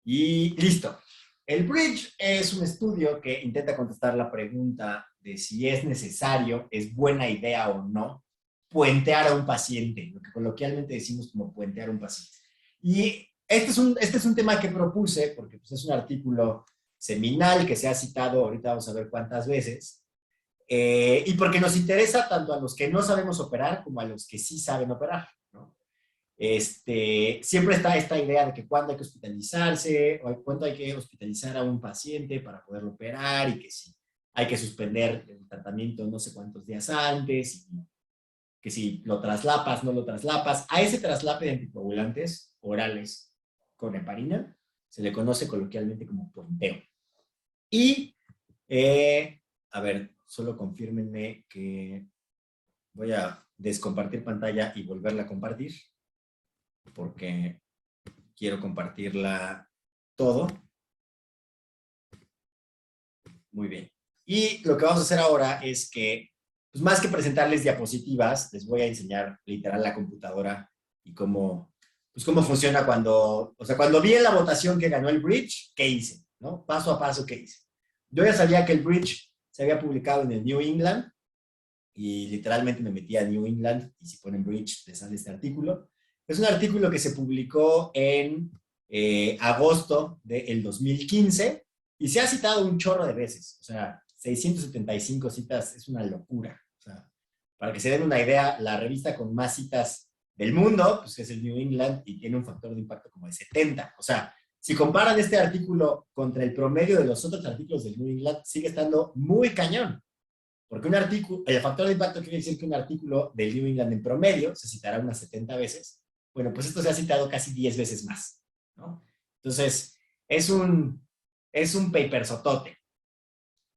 Y listo. El bridge es un estudio que intenta contestar la pregunta de si es necesario, es buena idea o no, puentear a un paciente, lo que coloquialmente decimos como puentear a un paciente. Y este es un tema que propuse, porque pues, es un artículo seminal que se ha citado, ahorita vamos a ver cuántas veces, y porque nos interesa tanto a los que no sabemos operar como a los que sí saben operar, ¿no? Siempre está esta idea de que cuándo hay que hospitalizarse, o cuándo hay que hospitalizar a un paciente para poderlo operar, y que si hay que suspender el tratamiento no sé cuántos días antes, y que si lo traslapas, no lo traslapas. A ese traslape de anticoagulantes orales con heparina se le conoce coloquialmente como puenteo. Y, a ver, solo confírmenme que voy a descompartir pantalla y volverla a compartir, porque quiero compartirla todo. Muy bien. Y lo que vamos a hacer ahora es que, pues más que presentarles diapositivas, les voy a enseñar literal la computadora y cómo, pues cómo funciona cuando, o sea, cuando vi en la votación que ganó el bridge, ¿qué hice? ¿No? Paso a paso, ¿qué hice? Yo ya sabía que el bridge se había publicado en el New England, y literalmente me metí a New England, y si ponen bridge les sale este artículo. Es un artículo que se publicó en agosto del 2015, y se ha citado un chorro de veces, o sea, 675 citas, es una locura. O sea, para que se den una idea, la revista con más citas del mundo, pues es el New England, y tiene un factor de impacto como de 70. O sea, si comparan este artículo contra el promedio de los otros artículos del New England, sigue estando muy cañón. Porque un artículo, el factor de impacto quiere decir que un artículo del New England en promedio se citará unas 70 veces. Bueno, pues esto se ha citado casi 10 veces más, ¿no? Entonces, es un paper sotote.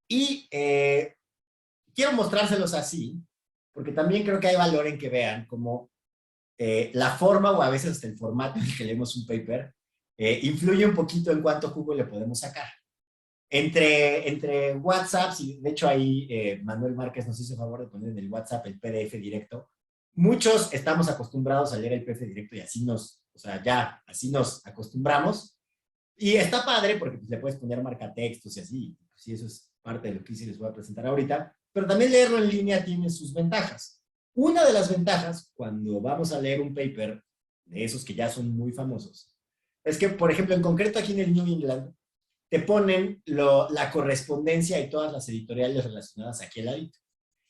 Y quiero mostrárselos así, porque también creo que hay valor en que vean cómo la forma, o a veces hasta el formato en el que leemos un paper, influye un poquito en cuánto jugo le podemos sacar. Entre WhatsApps, y de hecho ahí Manuel Márquez nos hizo favor de poner en el WhatsApp el PDF directo. Muchos estamos acostumbrados a leer el PDF directo, y así nos, o sea, ya, así nos acostumbramos. Y está padre porque pues, le puedes poner marcatextos y así. Pues, eso es parte de lo que sí les voy a presentar ahorita. Pero también leerlo en línea tiene sus ventajas. Una de las ventajas, cuando vamos a leer un paper de esos que ya son muy famosos, es que, por ejemplo, en concreto aquí en el New England, te ponen la correspondencia y todas las editoriales relacionadas aquí al ladito.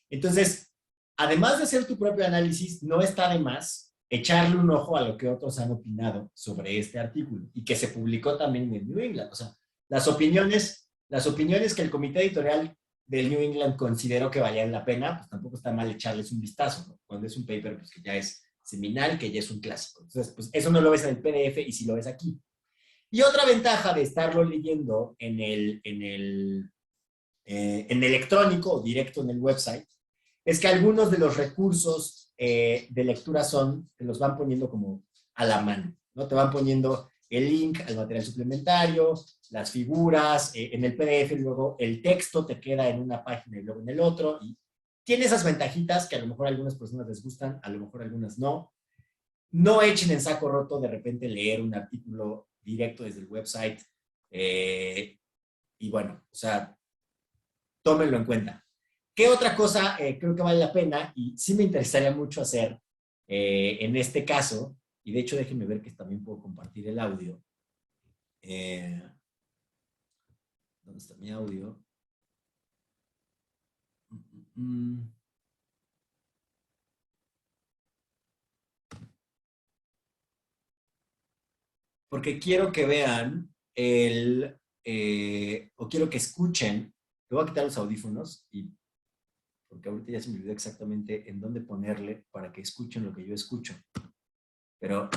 Entonces, además de hacer tu propio análisis, no está de más echarle un ojo a lo que otros han opinado sobre este artículo, y que se publicó también en el New England. O sea, las opiniones que el comité editorial del New England consideró que valían la pena, pues tampoco está mal echarles un vistazo, ¿no? Cuando es un paper pues, que ya es seminal, que ya es un clásico. Entonces, pues eso no lo ves en el PDF, y sí lo ves aquí. Y otra ventaja de estarlo leyendo en electrónico o directo en el website es que algunos de los recursos de lectura te los van poniendo como a la mano, ¿no? Te van poniendo el link al material suplementario, las figuras, en el PDF, luego el texto te queda en una página y luego en el otro, y tiene esas ventajitas que a lo mejor a algunas personas les gustan, a lo mejor a algunas no. No echen en saco roto de repente leer un artículo directo desde el website, y bueno, o sea, tómenlo en cuenta. ¿Qué otra cosa creo que vale la pena y sí me interesaría mucho hacer en este caso? Y de hecho déjenme ver que también puedo compartir el audio. ¿Dónde está mi audio? Porque quiero que vean o quiero que escuchen. Le voy a quitar los audífonos, porque ahorita ya se me olvidó exactamente en dónde ponerle para que escuchen lo que yo escucho. Pero,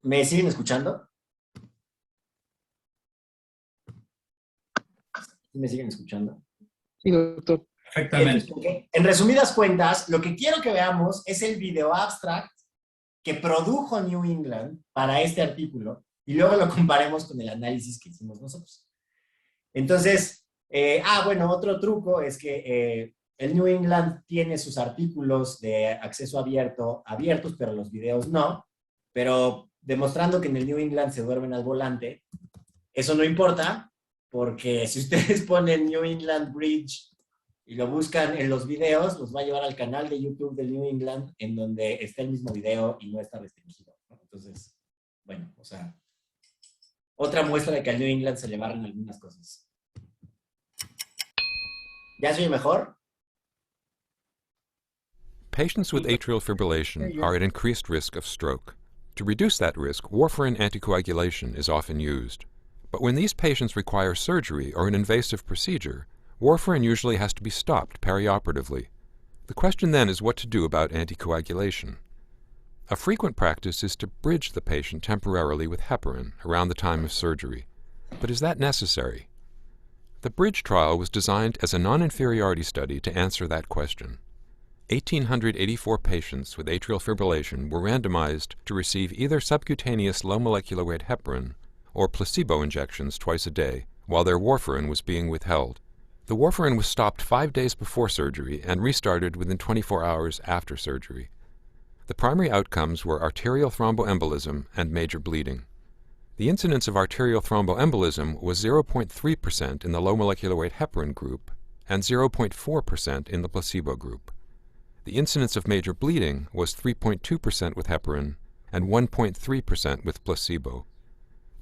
¿me siguen escuchando? ¿Sí me siguen escuchando? Sí, doctor. Perfectamente. En resumidas cuentas, lo que quiero que veamos es el video abstract que produjo New England para este artículo, y luego lo comparemos con el análisis que hicimos nosotros. Entonces, bueno, otro truco es que el New England tiene sus artículos de acceso abierto abiertos, pero los videos no. Pero demostrando que en el New England se duermen al volante. Eso no importa, porque si ustedes ponen New England Bridge y lo buscan en los videos, los va a llevar al canal de YouTube del New England, en donde está el mismo video y no está restringido, ¿no? Entonces, bueno, o sea, otra muestra de que al New England se le barran algunas cosas. ¿Ya soy mejor? Patients with atrial fibrillation are at increased risk of stroke. To reduce that risk, warfarin anticoagulation is often used. But when these patients require surgery or an invasive procedure, warfarin usually has to be stopped perioperatively. The question then is what to do about anticoagulation. A frequent practice is to bridge the patient temporarily with heparin around the time of surgery. But is that necessary? The BRIDGE trial was designed as a non-inferiority study to answer that question. 1,884 patients with atrial fibrillation were randomized to receive either subcutaneous low molecular weight heparin or placebo injections twice a day while their warfarin was being withheld. The warfarin was stopped 5 days before surgery and restarted within 24 hours after surgery. The primary outcomes were arterial thromboembolism and major bleeding. The incidence of arterial thromboembolism was 0.3% in the low molecular weight heparin group and 0.4% in the placebo group. The incidence of major bleeding was 3.2% with heparin and 1.3% with placebo.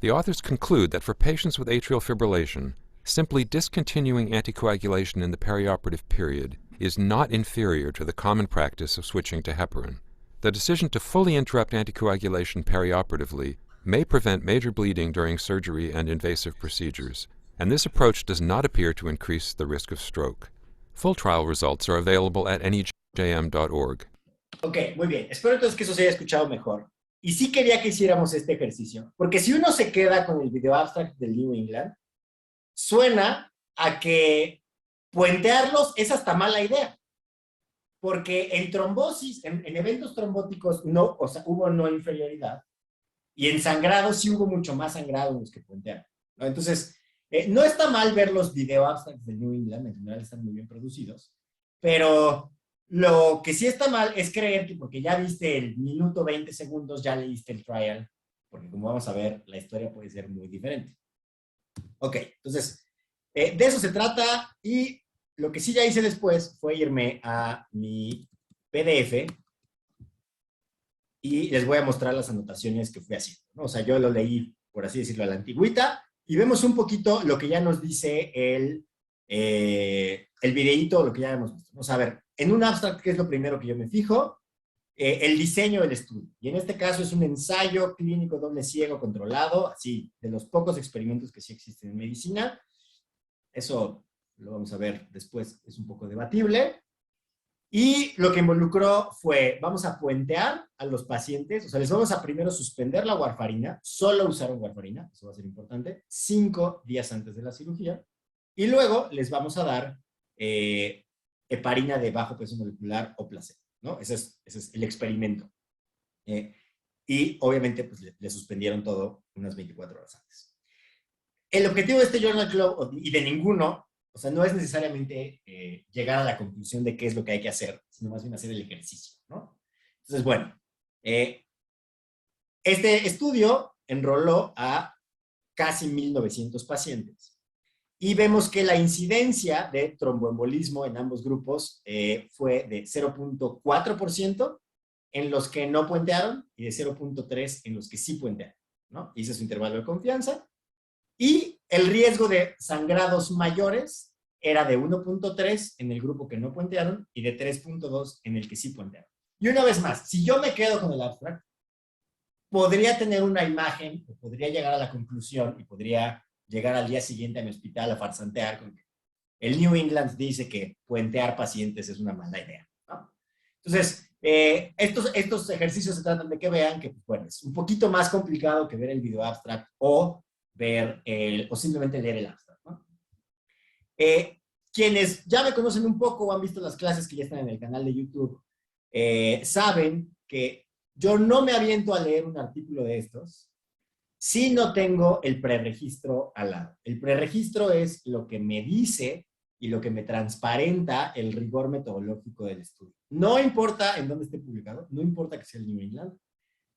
The authors conclude that for patients with atrial fibrillation, simply discontinuing anticoagulation in the perioperative period is not inferior to the common practice of switching to heparin. The decision to fully interrupt anticoagulation perioperatively may prevent major bleeding during surgery and invasive procedures, and this approach does not appear to increase the risk of stroke. Full trial results are available at nejm.org. Ok, muy bien. Espero entonces que eso se haya escuchado mejor. Y sí quería que hiciéramos este ejercicio, porque si uno se queda con el video abstract del New England, suena a que puentearlos es hasta mala idea. Porque en trombosis, en eventos trombóticos, no, o sea, hubo no inferioridad. Y en sangrado sí hubo mucho más sangrado en los que puentearon, ¿no? Entonces, no está mal ver los video abstracts de New England, en general están muy bien producidos, pero lo que sí está mal es creer que porque ya viste el minuto 20 segundos, ya leíste el trial, porque como vamos a ver, la historia puede ser muy diferente. Ok, entonces, de eso se trata, y lo que sí ya hice después fue irme a mi PDF y les voy a mostrar las anotaciones que fui haciendo, ¿no? O sea, yo lo leí, por así decirlo, a la antigüita, y vemos un poquito lo que ya nos dice el videíto, lo que ya hemos visto. Vamos a ver, en un abstract, ¿qué es lo primero que yo me fijo? El diseño del estudio. Y en este caso es un ensayo clínico doble ciego controlado, así, de los pocos experimentos que sí existen en medicina. Eso lo vamos a ver después, es un poco debatible. Y lo que involucró fue, vamos a puentear a los pacientes, o sea, les vamos a primero suspender la warfarina, solo usaron warfarina, eso va a ser importante, 5 días antes de la cirugía, y luego les vamos a dar heparina de bajo peso molecular o placebo, ¿no? Ese es el experimento. Y obviamente, pues le suspendieron todo unas 24 horas antes. El objetivo de este Journal Club, y de ninguno, o sea, no es necesariamente llegar a la conclusión de qué es lo que hay que hacer, sino más bien hacer el ejercicio, ¿no? Entonces, bueno, este estudio enroló a casi 1,900 pacientes. Y vemos que la incidencia de tromboembolismo en ambos grupos fue de 0.4% en los que no puentearon y de 0.3% en los que sí puentearon, ¿no? Y ese es su intervalo de confianza. Y el riesgo de sangrados mayores era de 1.3 en el grupo que no puentearon y de 3.2 en el que sí puentearon. Y una vez más, si yo me quedo con el abstract, podría tener una imagen, o podría llegar a la conclusión y podría llegar al día siguiente a mi hospital a farsantear con que el New England dice que puentear pacientes es una mala idea, ¿no? Entonces, estos ejercicios se tratan de que vean que, bueno, es un poquito más complicado que ver el video abstract o simplemente leer el abstract, ¿no? Quienes ya me conocen un poco o han visto las clases que ya están en el canal de YouTube, saben que yo no me aviento a leer un artículo de estos si no tengo el preregistro al lado. El preregistro es lo que me dice y lo que me transparenta el rigor metodológico del estudio. No importa en dónde esté publicado, no importa que sea el New England,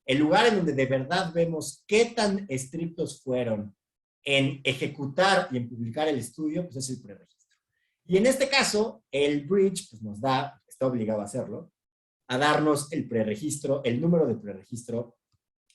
el lugar en donde de verdad vemos qué tan estrictos fueron en ejecutar y en publicar el estudio, pues es el preregistro. Y en este caso, el bridge pues nos da, está obligado a hacerlo, a darnos el preregistro, el número de preregistro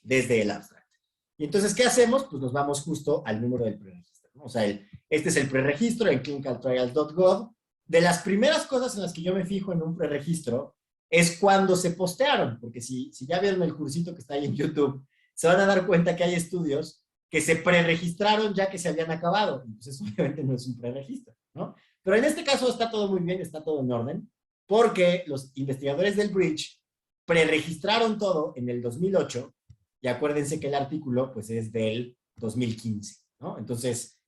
desde el abstract. Y entonces, ¿qué hacemos? Pues nos vamos justo al número del preregistro, ¿no? O sea, este es el preregistro en clinicaltrials.gov. De las primeras cosas en las que yo me fijo en un preregistro es cuando se postearon, porque si ya vieron el cursito que está ahí en YouTube, se van a dar cuenta que hay estudios que se preregistraron ya que se habían acabado. Entonces, obviamente no es un preregistro, ¿no? Pero en este caso está todo muy bien, está todo en orden, porque los investigadores del Bridge preregistraron todo en el 2008, y acuérdense que el artículo pues es del 2015, ¿no? Entonces,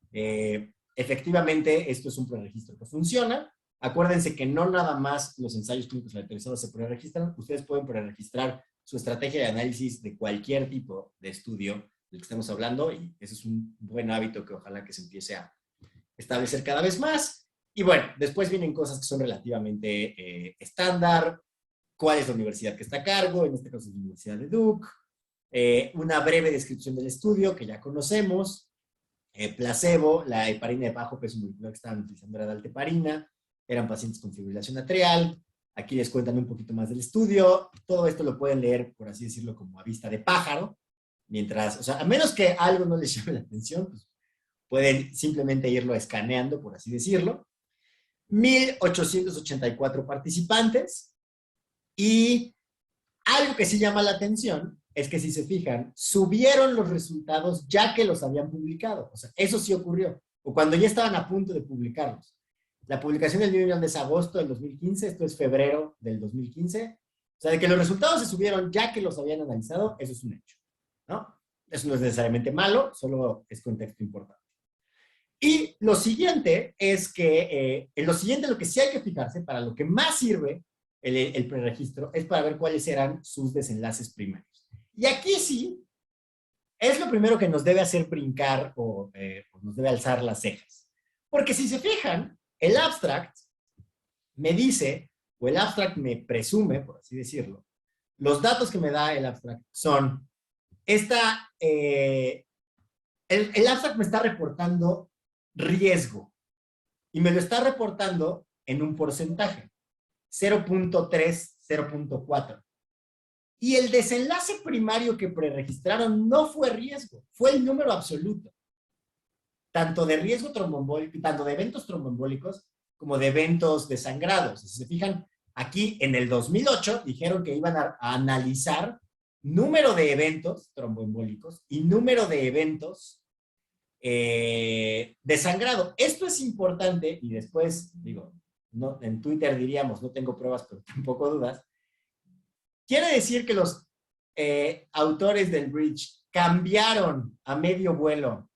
efectivamente, esto es un preregistro que funciona. Acuérdense que no nada más los ensayos clínicos aleatorizados se preregistran, ustedes pueden preregistrar su estrategia de análisis de cualquier tipo de estudio del que estamos hablando, y ese es un buen hábito que ojalá que se empiece a establecer cada vez más. Y bueno, después vienen cosas que son relativamente estándar, cuál es la universidad que está a cargo, en este caso es la Universidad de Duke, una breve descripción del estudio que ya conocemos, placebo, la heparina de bajo peso molecular que estaban utilizando era dalteparina, eran pacientes con fibrilación atrial, aquí les cuentan un poquito más del estudio, todo esto lo pueden leer, por así decirlo, como a vista de pájaro, mientras, o sea, a menos que algo no les llame la atención, pues pueden simplemente irlo escaneando, por así decirlo. 1,884 participantes, y algo que sí llama la atención es que si se fijan, subieron los resultados ya que los habían publicado. O sea, eso sí ocurrió. O cuando ya estaban a punto de publicarlos. La publicación del New England es agosto del 2015, esto es febrero del 2015. O sea, de que los resultados se subieron ya que los habían analizado, eso es un hecho, ¿no? Eso no es necesariamente malo, solo es contexto importante. Y lo siguiente es que, en lo siguiente, lo que sí hay que fijarse, para lo que más sirve el preregistro, es para ver cuáles eran sus desenlaces primarios. Y aquí sí, es lo primero que nos debe hacer brincar o nos debe alzar las cejas. Porque si se fijan, el abstract me dice, o el abstract me presume, por así decirlo, los datos que me da el abstract son, el abstract me está reportando riesgo, y me lo está reportando en un porcentaje, 0.3, 0.4. Y el desenlace primario que preregistraron no fue riesgo, fue el número absoluto. Tanto de riesgo tromboembólico, tanto de eventos tromboembólicos como de eventos desangrados. Si se fijan, aquí en el 2008 dijeron que iban a analizar número de eventos tromboembólicos y número de eventos desangrado. Esto es importante, y después, digo, no, en Twitter diríamos, no tengo pruebas, pero tampoco dudas. Quiere decir que los autores del Bridge cambiaron a medio vuelo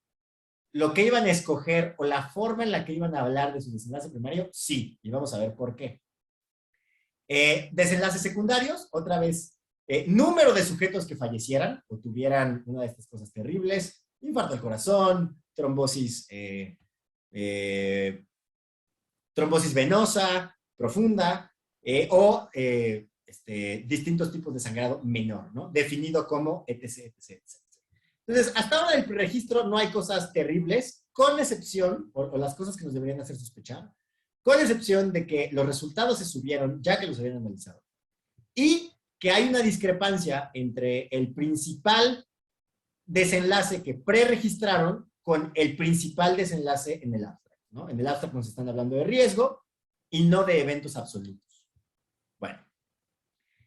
lo que iban a escoger o la forma en la que iban a hablar de su desenlace primario. Sí, y vamos a ver por qué. Desenlaces secundarios, otra vez, número de sujetos que fallecieran o tuvieran una de estas cosas terribles, infarto al corazón, trombosis venosa profunda, o distintos tipos de sangrado menor, ¿no? Definido como etc, etc, etc. Entonces, hasta ahora del preregistro no hay cosas terribles, con excepción, o las cosas que nos deberían hacer sospechar, con excepción de que los resultados se subieron ya que los habían analizado. Y que hay una discrepancia entre el principal desenlace que preregistraron con el principal desenlace en el abstract, ¿no? En el abstract nos están hablando de riesgo y no de eventos absolutos. Bueno,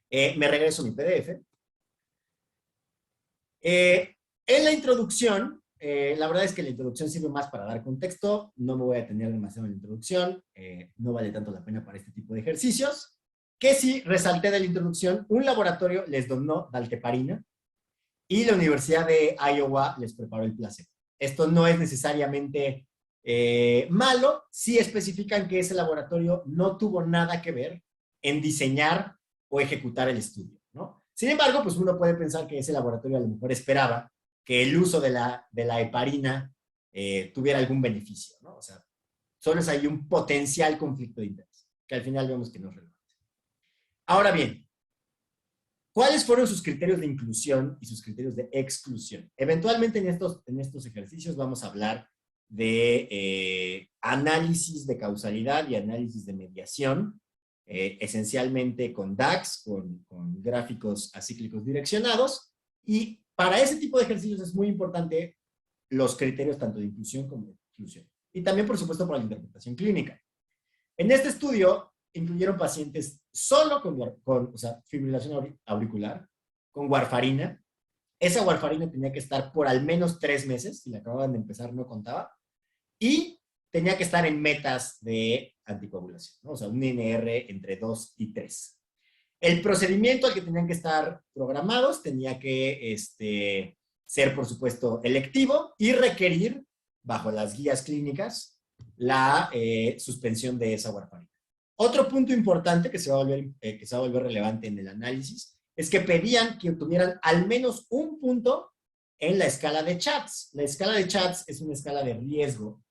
me regreso a mi PDF. En la introducción, la verdad es que la introducción sirve más para dar contexto, no me voy a detener demasiado en la introducción, no vale tanto la pena para este tipo de ejercicios, que sí resalté de la introducción, un laboratorio les donó dalteparina y la Universidad de Iowa les preparó el placebo. Esto no es necesariamente malo, sí especifican que ese laboratorio no tuvo nada que ver en diseñar o ejecutar el estudio, ¿no? Sin embargo, pues uno puede pensar que ese laboratorio a lo mejor esperaba que el uso de la heparina tuviera algún beneficio, ¿no? O sea, solo es ahí un potencial conflicto de interés, que al final vemos que no es relevante. Ahora bien, ¿Cuáles fueron sus criterios de inclusión y sus criterios de exclusión? Eventualmente en estos ejercicios vamos a hablar de análisis de causalidad y análisis de mediación, esencialmente con DAX, con gráficos acíclicos direccionados, y para ese tipo de ejercicios es muy importante los criterios tanto de inclusión como de exclusión. Y también, por supuesto, para la interpretación clínica. En este estudio incluyeron pacientes solo con fibrilación auricular, con warfarina. Esa warfarina tenía que estar por al menos 3 meses, si la acababan de empezar no contaba, y tenía que estar en metas de anticoagulación, ¿no? O sea, un INR entre 2 y 3. El procedimiento al que tenían que estar programados tenía que ser, por supuesto, electivo y requerir, bajo las guías clínicas, la suspensión de esa warfarina. Otro punto importante que se va a volver relevante en el análisis es que pedían que tuvieran al menos un punto en la escala de CHATS. La escala de CHATS es una escala de riesgo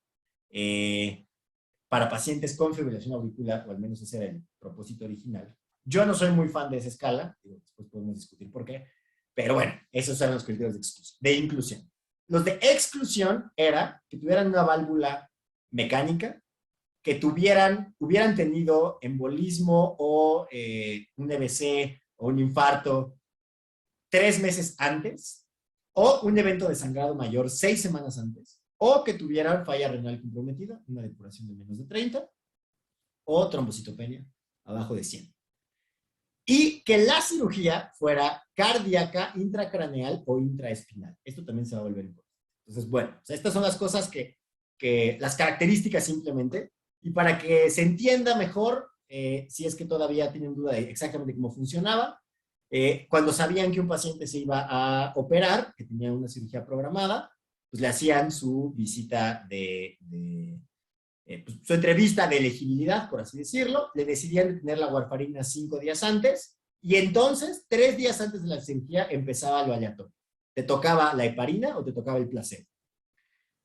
para pacientes con fibrilación auricular, o al menos ese era el propósito original. Yo no soy muy fan de esa escala, después podemos discutir por qué, pero bueno, esos eran los criterios de inclusión. Los de exclusión era que tuvieran una válvula mecánica, que hubieran tenido embolismo o un EBC o un infarto 3 meses antes, o un evento de sangrado mayor 6 semanas antes, o que tuvieran falla renal comprometida, una depuración de menos de 30, o trombocitopenia abajo de 100. Y que la cirugía fuera cardíaca, intracraneal o intraespinal. Esto también se va a volver importante. Entonces, bueno, o sea, estas son las cosas las características simplemente, y para que se entienda mejor, si es que todavía tienen duda de exactamente cómo funcionaba, cuando sabían que un paciente se iba a operar, que tenía una cirugía programada, pues le hacían su visita pues, su entrevista de elegibilidad, por así decirlo, le decidían tener la warfarina 5 días antes, y entonces, 3 días antes de la cirugía, empezaba lo aleatorio. Te tocaba la heparina o te tocaba el placebo.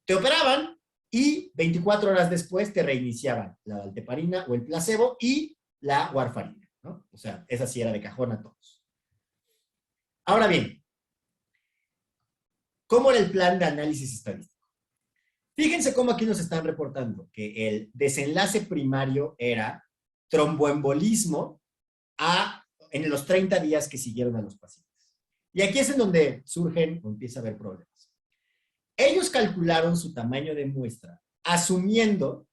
Te operaban, y 24 horas después te reiniciaban la dalteparina o el placebo y la warfarina, ¿no? O sea, esa sí era de cajón a todos. Ahora bien, ¿cómo era el plan de análisis estadístico? Fíjense cómo aquí nos están reportando que el desenlace primario era tromboembolismo en los 30 días que siguieron a los pacientes. Y aquí es en donde surgen o empieza a haber problemas. Ellos calcularon su tamaño de muestra asumiendo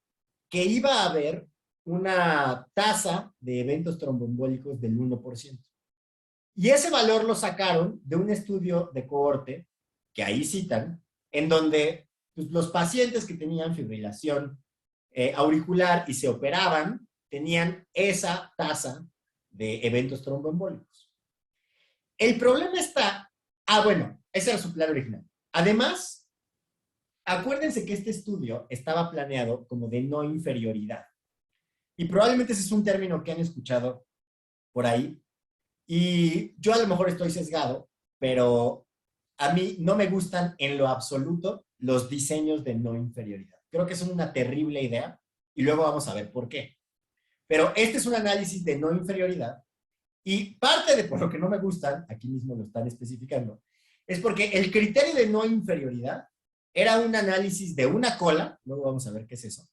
que iba a haber una tasa de eventos tromboembólicos del 1%. Y ese valor lo sacaron de un estudio de cohorte, que ahí citan, en donde pues, los pacientes que tenían fibrilación auricular y se operaban, tenían esa tasa de eventos tromboembólicos. El problema está, bueno, ese era su plan original. Además, acuérdense que este estudio estaba planeado como de no inferioridad. Y probablemente ese es un término que han escuchado por ahí. Y yo a lo mejor estoy sesgado, pero a mí no me gustan en lo absoluto los diseños de no inferioridad. Creo que son una terrible idea y luego vamos a ver por qué. Pero este es un análisis de no inferioridad y parte de por lo que no me gustan, aquí mismo lo están especificando, es porque el criterio de no inferioridad era un análisis de una cola, luego vamos a ver qué es eso,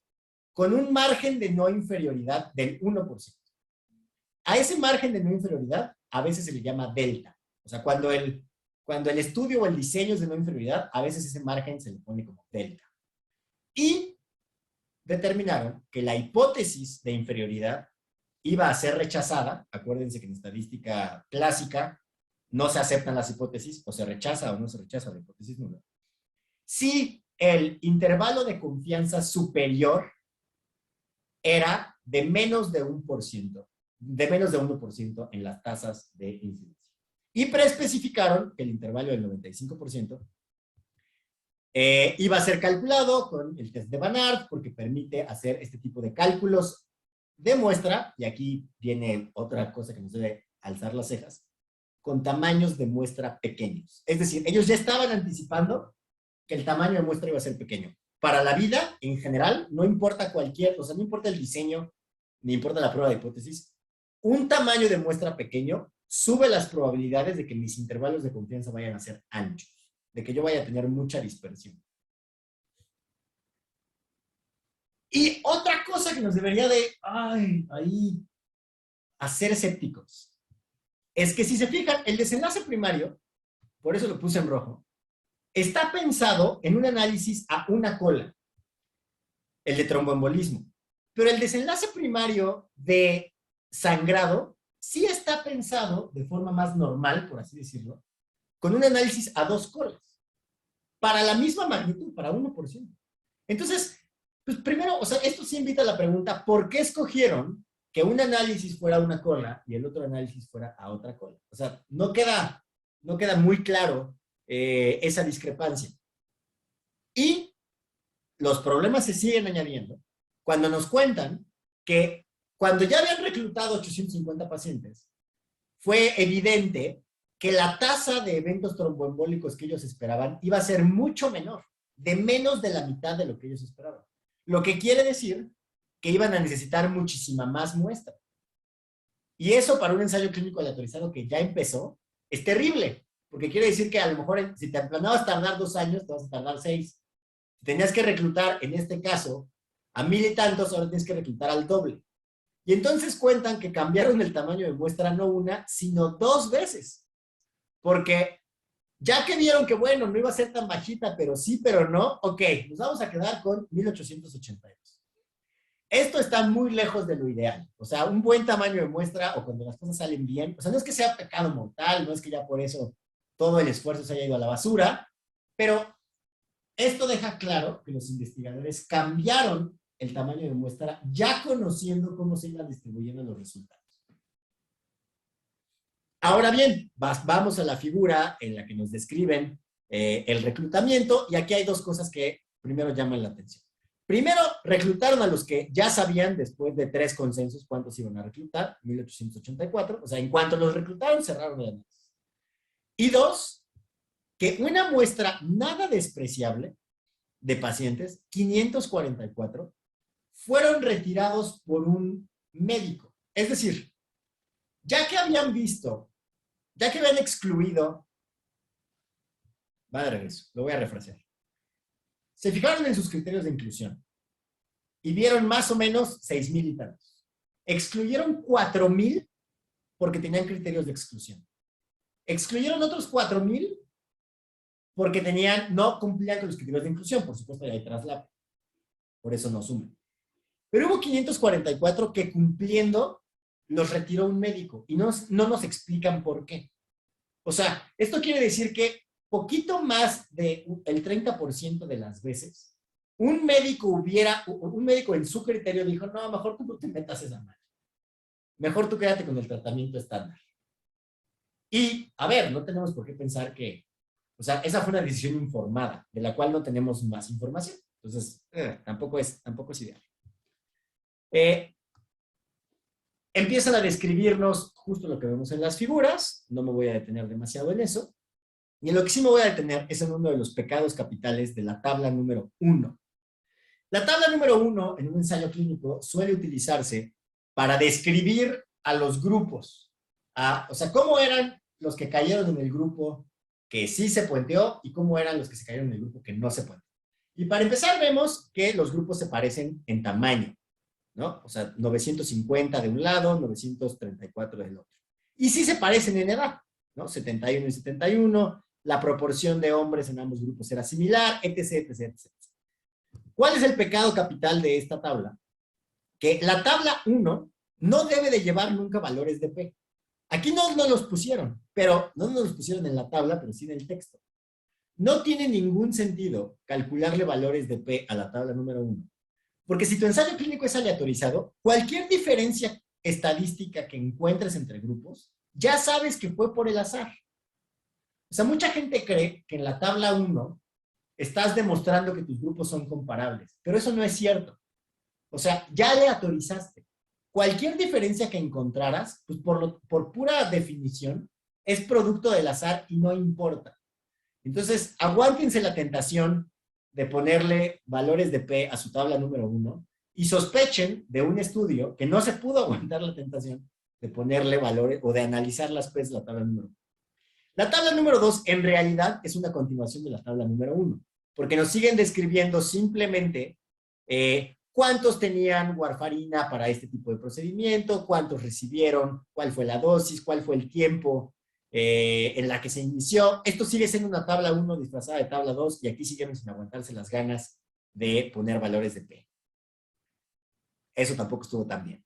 con un margen de no inferioridad del 1%. A ese margen de no inferioridad a veces se le llama delta. O sea, cuando el estudio o el diseño es de no inferioridad, a veces ese margen se le pone como delta. Y determinaron que la hipótesis de inferioridad iba a ser rechazada. Acuérdense que en estadística clásica no se aceptan las hipótesis, o se rechaza o no se rechaza la hipótesis nula. Si el intervalo de confianza superior era de menos de 1%, en las tasas de incidencia. Y preespecificaron que el intervalo del 95% iba a ser calculado con el test de Van Aert, porque permite hacer este tipo de cálculos de muestra, y aquí viene otra cosa que nos debe alzar las cejas, con tamaños de muestra pequeños. Es decir, ellos ya estaban anticipando que el tamaño de muestra iba a ser pequeño. Para la vida, en general, no importa no importa el diseño, ni importa la prueba de hipótesis, un tamaño de muestra pequeño sube las probabilidades de que mis intervalos de confianza vayan a ser anchos, de que yo vaya a tener mucha dispersión. Y otra cosa que nos debería de hacer escépticos es que si se fijan, el desenlace primario, por eso lo puse en rojo, está pensado en un análisis a una cola, el de tromboembolismo. Pero el desenlace primario de sangrado sí está pensado de forma más normal, por así decirlo, con un análisis a dos colas, para la misma magnitud, para 1%. Entonces, pues primero, o sea, esto sí invita a la pregunta, ¿por qué escogieron que un análisis fuera a una cola y el otro análisis fuera a otra cola? O sea, no queda muy claro esa discrepancia. Y los problemas se siguen añadiendo cuando nos cuentan que cuando ya habían reclutado 850 pacientes, fue evidente que la tasa de eventos tromboembólicos que ellos esperaban iba a ser mucho menor, de menos de la mitad de lo que ellos esperaban. Lo que quiere decir que iban a necesitar muchísima más muestra. Y eso para un ensayo clínico aleatorizado que ya empezó, es terrible, porque quiere decir que a lo mejor si te planeabas tardar 2 años, te vas a tardar 6. Si tenías que reclutar, en este caso, a 1000 y tantos, ahora tienes que reclutar al doble. Y entonces cuentan que cambiaron el tamaño de muestra no una, sino 2 veces. Porque ya que vieron que, bueno, no iba a ser tan bajita, pero sí, pero no, ok, nos vamos a quedar con 1882. Esto está muy lejos de lo ideal. O sea, un buen tamaño de muestra o cuando las cosas salen bien, o sea, no es que sea pecado mortal, no es que ya por eso todo el esfuerzo se haya ido a la basura, pero esto deja claro que los investigadores cambiaron el tamaño de muestra ya conociendo cómo se iban distribuyendo los resultados. Ahora bien, vamos a la figura en la que nos describen el reclutamiento y aquí hay 2 cosas que primero llaman la atención. Primero, reclutaron a los que ya sabían después de 3 consensos cuántos iban a reclutar, 1884, o sea, en cuanto los reclutaron, cerraron el análisis. Y 2, que una muestra nada despreciable de pacientes, 544, fueron retirados por un médico. Es decir, ya que habían visto, ya que habían excluido, va de regreso, lo voy a refrasear. Se fijaron en sus criterios de inclusión y vieron más o menos 6,000 y tantos. Excluyeron 4,000 porque tenían criterios de exclusión. Excluyeron otros 4,000 porque no cumplían con los criterios de inclusión. Por supuesto, ya hay traslado. Por eso no suman. Pero hubo 544 que cumpliendo los retiró un médico y no nos explican por qué. O sea, esto quiere decir que poquito más del 30% de las veces, un médico en su criterio dijo, no, mejor tú no te metas esa madre. Mejor tú quédate con el tratamiento estándar. Y, a ver, no tenemos por qué pensar que, o sea, esa fue una decisión informada, de la cual no tenemos más información. Entonces, tampoco es ideal. Empiezan a describirnos justo lo que vemos en las figuras, no me voy a detener demasiado en eso, y en lo que sí me voy a detener es en uno de los pecados capitales de la tabla número 1. La tabla número 1 en un ensayo clínico suele utilizarse para describir a los grupos, o sea, cómo eran los que cayeron en el grupo que sí se puenteó y cómo eran los que se cayeron en el grupo que no se puenteó. Y para empezar vemos que los grupos se parecen en tamaño, ¿no? O sea, 950 de un lado, 934 del otro. Y sí se parecen en edad, ¿no? 71 y 71, la proporción de hombres en ambos grupos era similar, etc, etc, etc. ¿Cuál es el pecado capital de esta tabla? Que la tabla 1 no debe de llevar nunca valores de P. Aquí no los pusieron, pero no nos los pusieron en la tabla, pero sí en el texto. No tiene ningún sentido calcularle valores de P a la tabla número 1. Porque si tu ensayo clínico es aleatorizado, cualquier diferencia estadística que encuentres entre grupos, ya sabes que fue por el azar. O sea, mucha gente cree que en la tabla 1 estás demostrando que tus grupos son comparables, pero eso no es cierto. O sea, ya aleatorizaste. Cualquier diferencia que encontraras, pues por pura definición, es producto del azar y no importa. Entonces, aguántense la tentación de ponerle valores de P a su tabla número 1 y sospechen de un estudio que no se pudo aguantar la tentación de ponerle valores o de analizar las P's de la tabla número 1. La tabla número 2 en realidad es una continuación de la tabla número 1, porque nos siguen describiendo simplemente cuántos tenían warfarina para este tipo de procedimiento, cuántos recibieron, cuál fue la dosis, cuál fue el tiempo en la que se inició. Esto sigue siendo una tabla 1 disfrazada de tabla 2 y aquí siguen sin aguantarse las ganas de poner valores de P. Eso tampoco estuvo tan bien.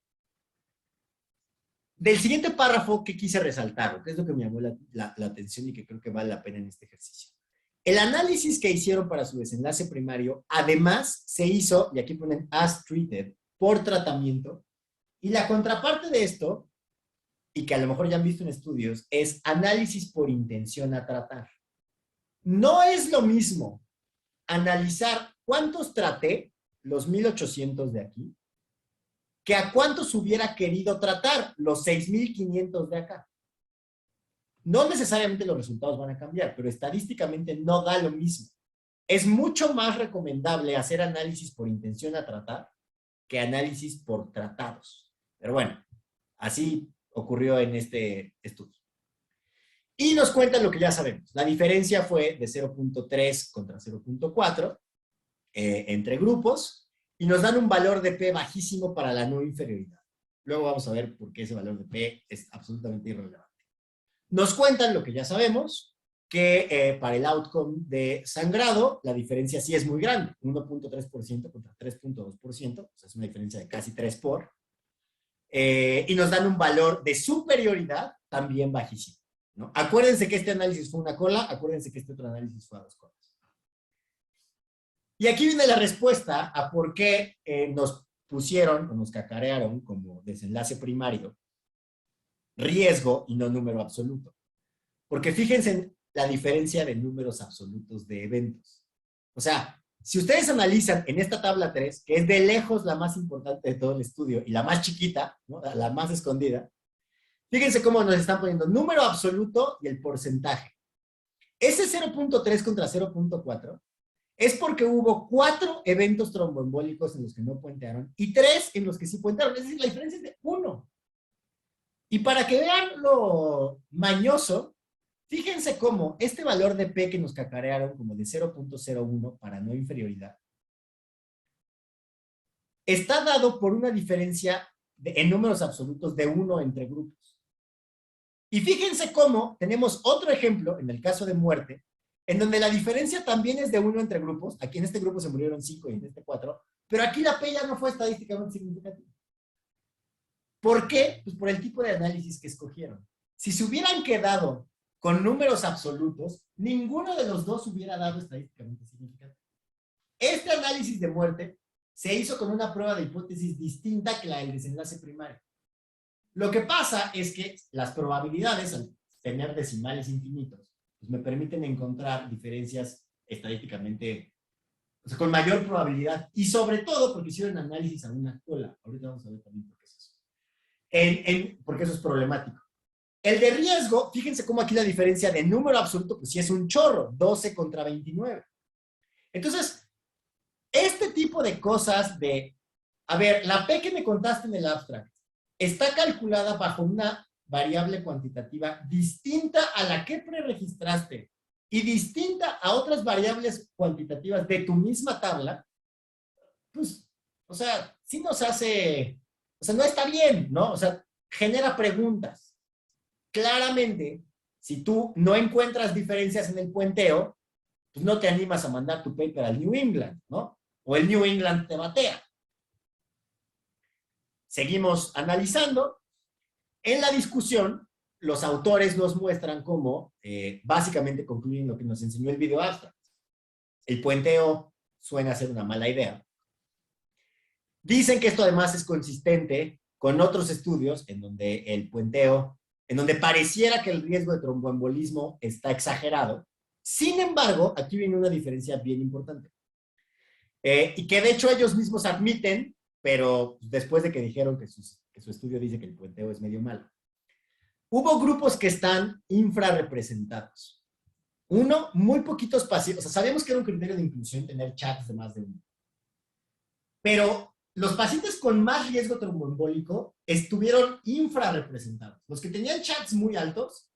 Del siguiente párrafo que quise resaltar, que es lo que me llamó la atención y que creo que vale la pena en este ejercicio. El análisis que hicieron para su desenlace primario, además, se hizo, y aquí ponen as treated, por tratamiento, y la contraparte de esto, y que a lo mejor ya han visto en estudios, es análisis por intención a tratar. No es lo mismo analizar cuántos traté, los 1800 de aquí, que a cuántos hubiera querido tratar, los 6500 de acá. No necesariamente los resultados van a cambiar, pero estadísticamente no da lo mismo. Es mucho más recomendable hacer análisis por intención a tratar que análisis por tratados. Pero bueno, así ocurrió en este estudio. Y nos cuentan lo que ya sabemos. La diferencia fue de 0.3 contra 0.4 entre grupos y nos dan un valor de P bajísimo para la no inferioridad. Luego vamos a ver por qué ese valor de P es absolutamente irrelevante. Nos cuentan lo que ya sabemos, que para el outcome de sangrado, la diferencia sí es muy grande, 1.3% contra 3.2%, o sea, es una diferencia de casi 3 por, y nos dan un valor de superioridad también bajísimo, ¿no? Acuérdense que este análisis fue una cola, acuérdense que este otro análisis fue a 2 colas. Y aquí viene la respuesta a por qué nos pusieron o nos cacarearon como desenlace primario riesgo y no número absoluto. Porque fíjense en la diferencia de números absolutos de eventos. O sea, si ustedes analizan en esta tabla 3, que es de lejos la más importante de todo el estudio y la más chiquita, ¿no? La más escondida, fíjense cómo nos están poniendo número absoluto y el porcentaje. Ese 0.3 contra 0.4 es porque hubo 4 eventos tromboembólicos en los que no puentearon y 3 en los que sí puentearon. Es decir, la diferencia es de 1. Y para que vean lo mañoso, fíjense cómo este valor de P que nos cacarearon como de 0.01 para no inferioridad está dado por una diferencia en números absolutos de 1 entre grupos. Y fíjense cómo tenemos otro ejemplo, en el caso de muerte, en donde la diferencia también es de 1 entre grupos. Aquí en este grupo se murieron 5 y en este 4, pero aquí la P ya no fue estadísticamente significativa. ¿Por qué? Pues por el tipo de análisis que escogieron. Si se hubieran quedado con números absolutos, ninguno de los dos hubiera dado estadísticamente significativo. Este análisis de muerte se hizo con una prueba de hipótesis distinta que la del desenlace primario. Lo que pasa es que las probabilidades, al tener decimales infinitos, pues me permiten encontrar diferencias estadísticamente, o sea, con mayor probabilidad, y sobre todo porque hicieron análisis a una cola. Ahorita vamos a ver también por qué es eso. Porque eso es problemático. El de riesgo, fíjense cómo aquí la diferencia de número absoluto, pues sí es un chorro, 12 contra 29. Entonces, este tipo de cosas de, a ver, la P que me contaste en el abstract, está calculada bajo una variable cuantitativa distinta a la que preregistraste y distinta a otras variables cuantitativas de tu misma tabla, pues, o sea, sí nos hace, o sea, no está bien, ¿no? O sea, genera preguntas. Claramente, si tú no encuentras diferencias en el puenteo, pues no te animas a mandar tu paper al New England, ¿no? O el New England te batea. Seguimos analizando. En la discusión, los autores nos muestran cómo básicamente concluyen lo que nos enseñó el video abstract. El puenteo suena ser una mala idea. Dicen que esto además es consistente con otros estudios en donde el puenteo, en donde pareciera que el riesgo de tromboembolismo está exagerado. Sin embargo, aquí viene una diferencia bien importante. Y que de hecho ellos mismos admiten, pero después de que dijeron que su estudio dice que el puenteo es medio malo. Hubo grupos que están infrarrepresentados. Uno, muy poquitos pacientes. O sea, sabíamos que era un criterio de inclusión tener chats de más de uno. Pero los pacientes con más riesgo tromboembólico estuvieron infrarrepresentados. Los que tenían chats muy altos.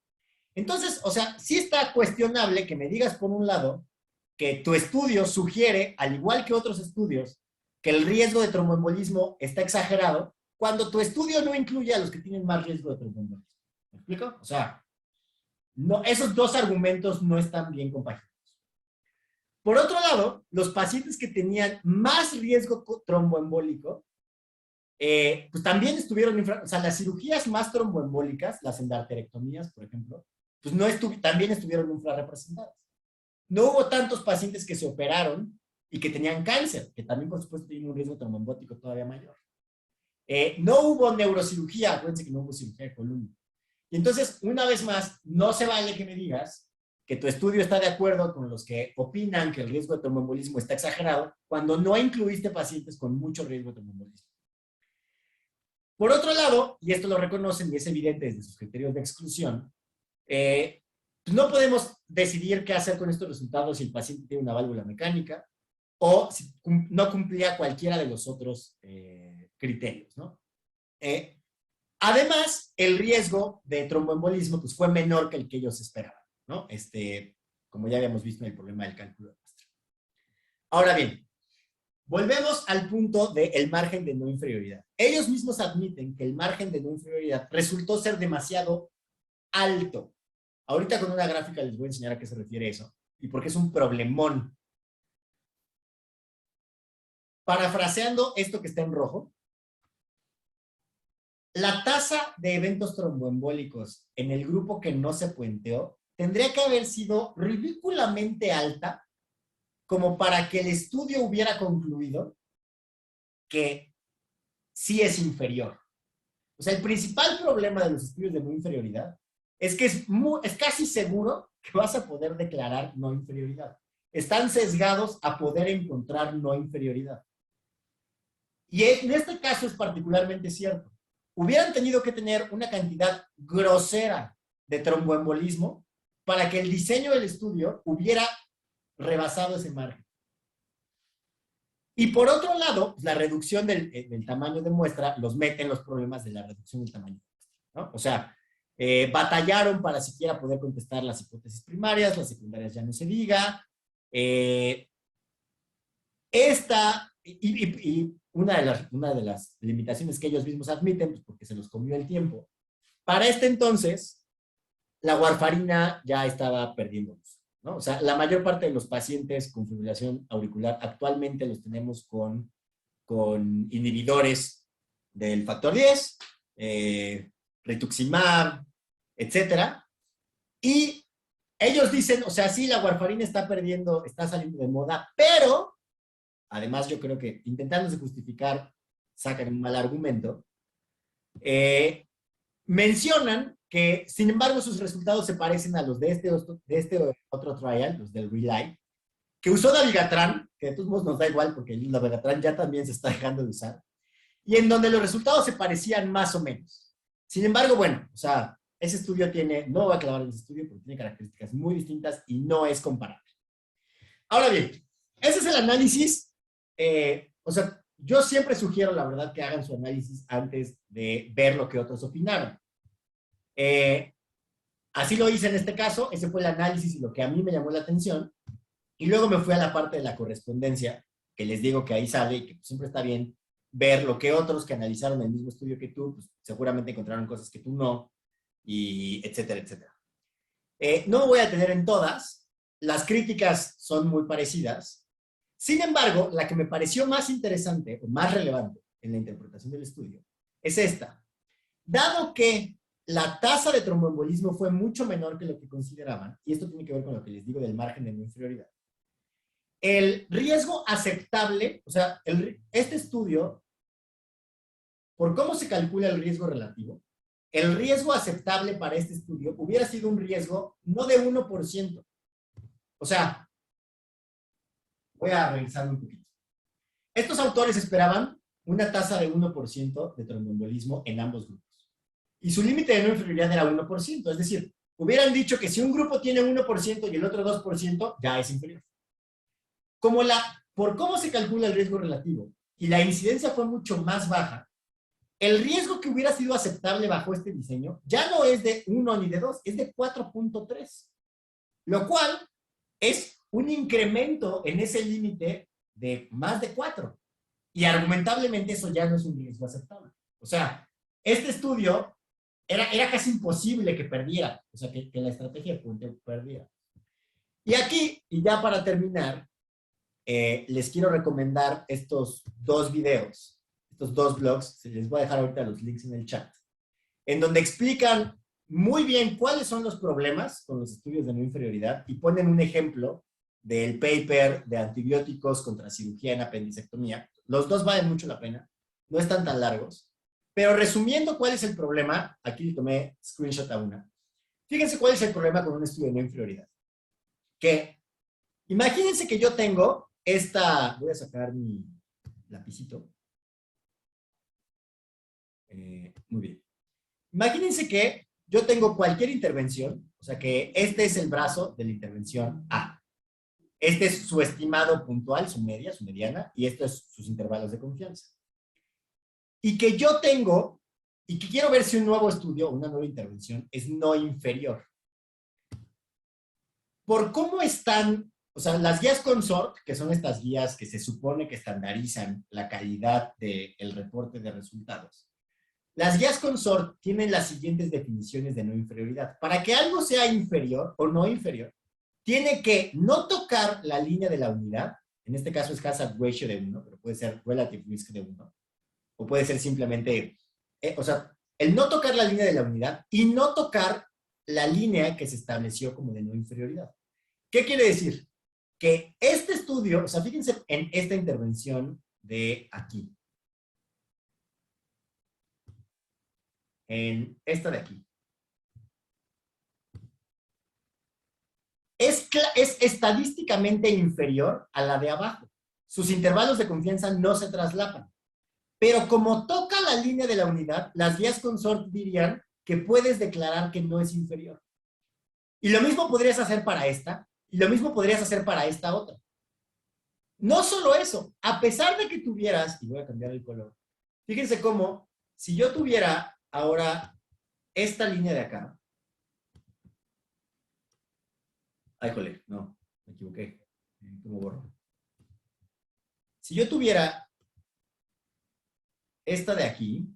Entonces, o sea, sí está cuestionable que me digas, por un lado, que tu estudio sugiere, al igual que otros estudios, que el riesgo de tromboembolismo está exagerado, cuando tu estudio no incluye a los que tienen más riesgo de tromboembolismo. ¿Me explico? O sea, no, esos dos argumentos no están bien compaginados. Por otro lado, los pacientes que tenían más riesgo tromboembólico, pues también estuvieron, o sea, las cirugías más tromboembólicas, las endarterectomías, por ejemplo, pues no también estuvieron infrarrepresentadas. No hubo tantos pacientes que se operaron y que tenían cáncer, que también, por supuesto, tienen un riesgo tromboembólico todavía mayor. No hubo neurocirugía, acuérdense que no hubo cirugía de columna. Y entonces, una vez más, no se vale que me digas que tu estudio está de acuerdo con los que opinan que el riesgo de tromboembolismo está exagerado, cuando no incluiste pacientes con mucho riesgo de tromboembolismo. Por otro lado, y esto lo reconocen y es evidente desde sus criterios de exclusión, pues no podemos decidir qué hacer con estos resultados si el paciente tiene una válvula mecánica o si no cumplía cualquiera de los otros criterios, ¿no? Además, el riesgo de tromboembolismo pues, fue menor que el que ellos esperaban, ¿no? Como ya habíamos visto en el problema del cálculo de muestra. Ahora bien, volvemos al punto del margen de no inferioridad. Ellos mismos admiten que el margen de no inferioridad resultó ser demasiado alto. Ahorita con una gráfica les voy a enseñar a qué se refiere eso y por qué es un problemón. Parafraseando esto que está en rojo, la tasa de eventos tromboembólicos en el grupo que no se puenteó tendría que haber sido ridículamente alta como para que el estudio hubiera concluido que sí es inferior. O sea, el principal problema de los estudios de no inferioridad es que es casi seguro que vas a poder declarar no inferioridad. Están sesgados a poder encontrar no inferioridad. Y en este caso es particularmente cierto. Hubieran tenido que tener una cantidad grosera de tromboembolismo para que el diseño del estudio hubiera rebasado ese margen. Y por otro lado, la reducción del tamaño de muestra los mete en los problemas de la reducción del tamaño de muestra, ¿no? O sea, batallaron para siquiera poder contestar las hipótesis primarias, las secundarias ya no se diga. Una de las limitaciones que ellos mismos admiten, pues porque se los comió el tiempo, para este entonces, la warfarina ya estaba perdiendo luz, ¿no? O sea, la mayor parte de los pacientes con fibrilación auricular actualmente los tenemos con inhibidores del factor 10, rituximab, etcétera. Y ellos dicen, o sea, sí, la warfarina está saliendo de moda, pero además yo creo que intentándose justificar sacan un mal argumento, mencionan que, sin embargo, sus resultados se parecen a los de este otro trial, los del Relay, que usó dabigatran, que de todos modos nos da igual porque el dabigatran ya también se está dejando de usar, y en donde los resultados se parecían más o menos. Sin embargo, bueno, o sea, ese estudio no voy a clavar en ese estudio porque tiene características muy distintas y no es comparable. Ahora bien, ese es el análisis. O sea, yo siempre sugiero, la verdad, que hagan su análisis antes de ver lo que otros opinaron. Así lo hice en este caso, ese fue el análisis y lo que a mí me llamó la atención. Y luego me fui a la parte de la correspondencia, que les digo que ahí sale y que siempre está bien ver lo que otros que analizaron el mismo estudio que tú, pues seguramente encontraron cosas que tú no, y etcétera, etcétera. No me voy a detener en todas, las críticas son muy parecidas. Sin embargo, la que me pareció más interesante o más relevante en la interpretación del estudio es esta. Dado que la tasa de tromboembolismo fue mucho menor que lo que consideraban, y esto tiene que ver con lo que les digo del margen de no inferioridad, el riesgo aceptable, o sea, este estudio, por cómo se calcula el riesgo relativo, el riesgo aceptable para este estudio hubiera sido un riesgo no de 1%. O sea, voy a revisar un poquito. Estos autores esperaban una tasa de 1% de tromboembolismo en ambos grupos. Y su límite de no inferioridad era 1%. Es decir, hubieran dicho que si un grupo tiene 1% y el otro 2%, ya es inferior. Por cómo se calcula el riesgo relativo, y la incidencia fue mucho más baja, el riesgo que hubiera sido aceptable bajo este diseño ya no es de 1 ni de 2, es de 4.3, lo cual es un incremento en ese límite de más de 4. Y argumentablemente eso ya no es un riesgo aceptable. O sea, este estudio era casi imposible que perdiera, o sea, que la estrategia de puente perdiera. Y aquí, y ya para terminar, les quiero recomendar estos 2 videos, estos 2 blogs, se les voy a dejar ahorita los links en el chat, en donde explican muy bien cuáles son los problemas con los estudios de no inferioridad y ponen un ejemplo del paper de antibióticos contra cirugía en apendicectomía. Los 2 valen mucho la pena, no están tan largos, pero resumiendo cuál es el problema, aquí le tomé screenshot a una. Fíjense cuál es el problema con un estudio de no inferioridad. Que imagínense que yo tengo esta, voy a sacar mi lapicito. Muy bien. Imagínense que yo tengo cualquier intervención, o sea que este es el brazo de la intervención A. Este es su estimado puntual, su media, su mediana, y estos es sus intervalos de confianza. Y que yo tengo, y que quiero ver si un nuevo estudio, una nueva intervención, es no inferior. Por cómo están, o sea, las guías Consort, que son estas guías que se supone que estandarizan la calidad del reporte de resultados, las guías Consort tienen las siguientes definiciones de no inferioridad. Para que algo sea inferior o no inferior, tiene que no tocar la línea de la unidad, en este caso es hazard ratio de 1, pero puede ser relative risk de 1, o puede ser simplemente, o sea, el no tocar la línea de la unidad y no tocar la línea que se estableció como de no inferioridad. ¿Qué quiere decir? Que este estudio, o sea, fíjense en esta intervención de aquí, en esta de aquí. Es estadísticamente inferior a la de abajo. Sus intervalos de confianza no se traslapan. Pero como toca la línea de la unidad, las guías Consort dirían que puedes declarar que no es inferior. Y lo mismo podrías hacer para esta, y lo mismo podrías hacer para esta otra. No solo eso, a pesar de que tuvieras, y voy a cambiar el color, fíjense cómo, si yo tuviera ahora esta línea de acá, ay, jole, no, me equivoqué. ¿Cómo borro? Si yo tuviera esta de aquí,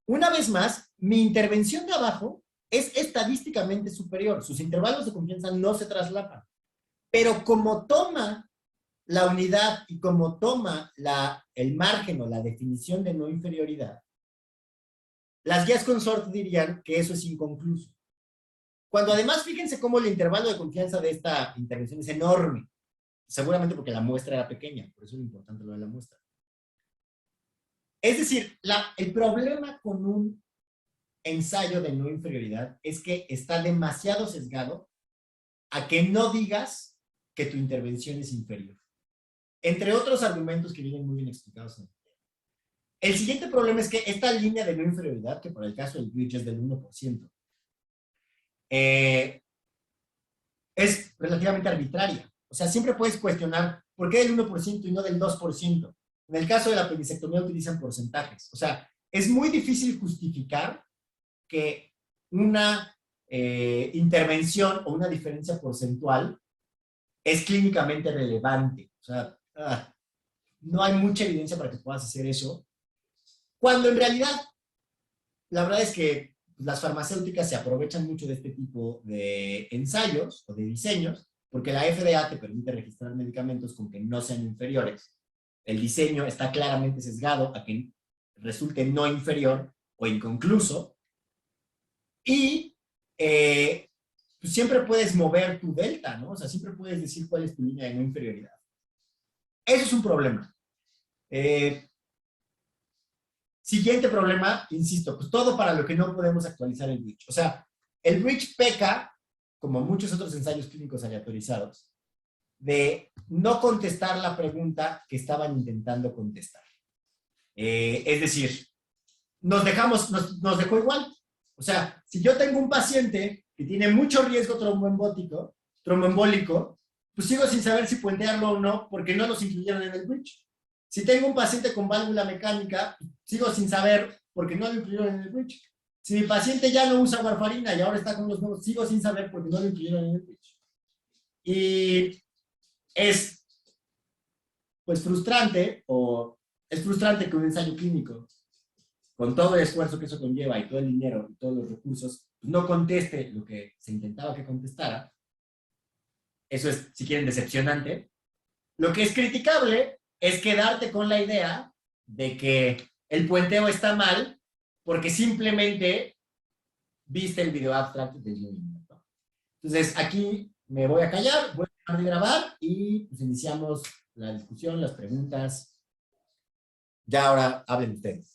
una vez más, mi intervención de abajo es estadísticamente superior. Sus intervalos de confianza no se traslapan. Pero como toma la unidad y como toma el margen o la definición de no inferioridad, las guías Consort dirían que eso es inconcluso. Cuando además, fíjense cómo el intervalo de confianza de esta intervención es enorme. Seguramente porque la muestra era pequeña, por eso es importante lo de la muestra. Es decir, el problema con un ensayo de no inferioridad es que está demasiado sesgado a que no digas que tu intervención es inferior. Entre otros argumentos que vienen muy bien explicados en el video. El siguiente problema es que esta línea de no inferioridad, que por el caso del bridge es del 1%, es relativamente arbitraria. O sea, siempre puedes cuestionar por qué del 1% y no del 2%. En el caso de la apendicectomía utilizan porcentajes. O sea, es muy difícil justificar que una intervención o una diferencia porcentual es clínicamente relevante. O sea, no hay mucha evidencia para que puedas hacer eso. Cuando en realidad, la verdad es que las farmacéuticas se aprovechan mucho de este tipo de ensayos o de diseños, porque la FDA te permite registrar medicamentos con que no sean inferiores. El diseño está claramente sesgado a que resulte no inferior o inconcluso. Y pues siempre puedes mover tu delta, ¿no? O sea, siempre puedes decir cuál es tu línea de no inferioridad. Eso es un problema. Siguiente problema, insisto, pues todo para lo que no podemos actualizar el bridge. O sea, el bridge peca, como muchos otros ensayos clínicos aleatorizados, de no contestar la pregunta que estaban intentando contestar. Es decir, nos dejó igual. O sea, si yo tengo un paciente que tiene mucho riesgo tromboembólico, pues sigo sin saber si puentearlo o no, porque no los incluyeron en el bridge. Si tengo un paciente con válvula mecánica, sigo sin saber, porque no lo incluyeron en el bridge. Si mi paciente ya no usa warfarina y ahora está con los nuevos, sigo sin saber porque no lo incluyeron en el bridge. Y es, pues, frustrante, o es frustrante que un ensayo clínico, con todo el esfuerzo que eso conlleva y todo el dinero y todos los recursos, no conteste lo que se intentaba que contestara. Eso es, si quieren, decepcionante. Lo que es criticable es quedarte con la idea de que el puenteo está mal porque simplemente viste el video abstract del Unity. Entonces, aquí me voy a callar, voy a dejar de grabar y pues iniciamos la discusión, las preguntas. Ya ahora hablen ustedes.